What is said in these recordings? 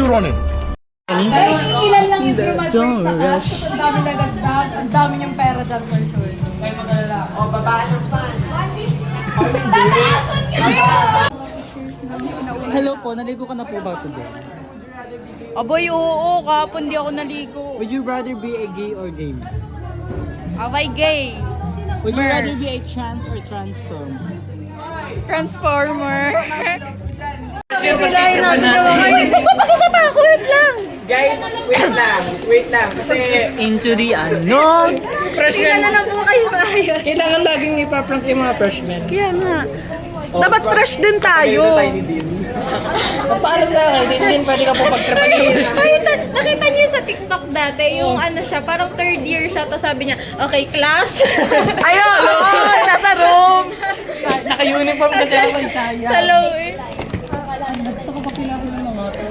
그러네. Guys, ilan lang yung mag-break sa cash. Ang dami nagagdag. Ang dami niyang pera dyan, sir. Kayo mag-alala. O, babaan ng fan. Tataasan ka na! Hello po, naligo ka na po ba today? Aboy, oo. Kahapon di ako naligo. Would you rather be a gay or game? Abay, gay. Would you rather be a trans or transform? Transformer. Bigayin natin yung mga Hindi pa pagkakatakot lang. Guys, wait lang. Kasi into the unknown. freshmen. na lang po kayo ngayon. Kailangan laging ipaprank yung mga freshmen. Kaya nga. Dapat fresh din tayo. Paalam na kayo, din pwede ka po pagtrapahin. Nakita niyo sa TikTok dati, yung ano siya, parang third year siya, tapos sabi niya, okay, class. Ayun, nasa room. Naka-uniform kasi ako kay Saya. Sa low eh. Gusto ko pa pila ko ng mga to.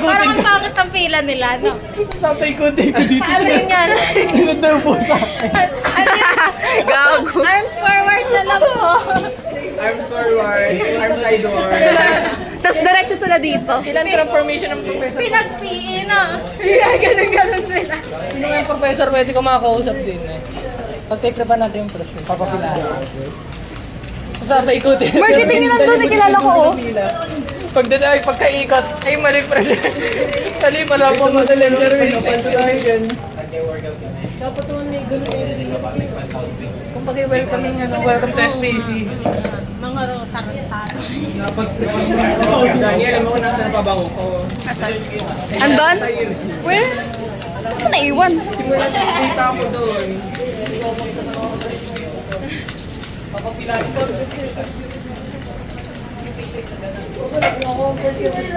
Parang ang pangit ang pila nila, no? Sapaikutin ko dito. Ano yun yan? Sunod daw po sa akin. Ano yan? Gago. Arms forward na lang po. Arms forward, arms sideward. Tapos diretso sila dito. Kailan transformation ng professor? Pinag-PE na. Ganun sila. Sino nga yung professor pwede ko makakausap din eh. Pag-take na pa natin yung freshman, papapilaan. Sapaikutin. Marketing nila doon, nakilala ko, oh. Pagkaikot, ay mali freshman. Mali pala po madali. Dapat naman may ganun yung kung pag-welcoming welcome to SPC. Mga tarantado. Daniel, alam mo kung nasaan pa bango ko. Andon? Where? Ano naiwan? Simulan na dito ako doon.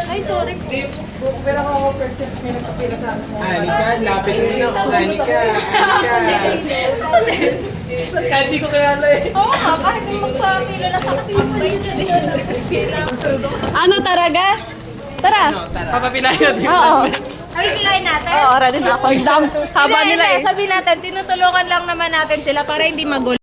Ay, sorry. Pero ako first time may nagpapila sa akin. Anika, lapit mo. Anika. Kaya hindi ko kilala eh. Oo nga, bakit kung magpapilo na sa kasabay dyan? Ano, taraga? Tara. Papapilayan natin. Oo. Ay, pilayin natin? Oo, ready na ako. Haba nila eh. Sabihin natin, tinutulungan lang naman natin sila para hindi magulo.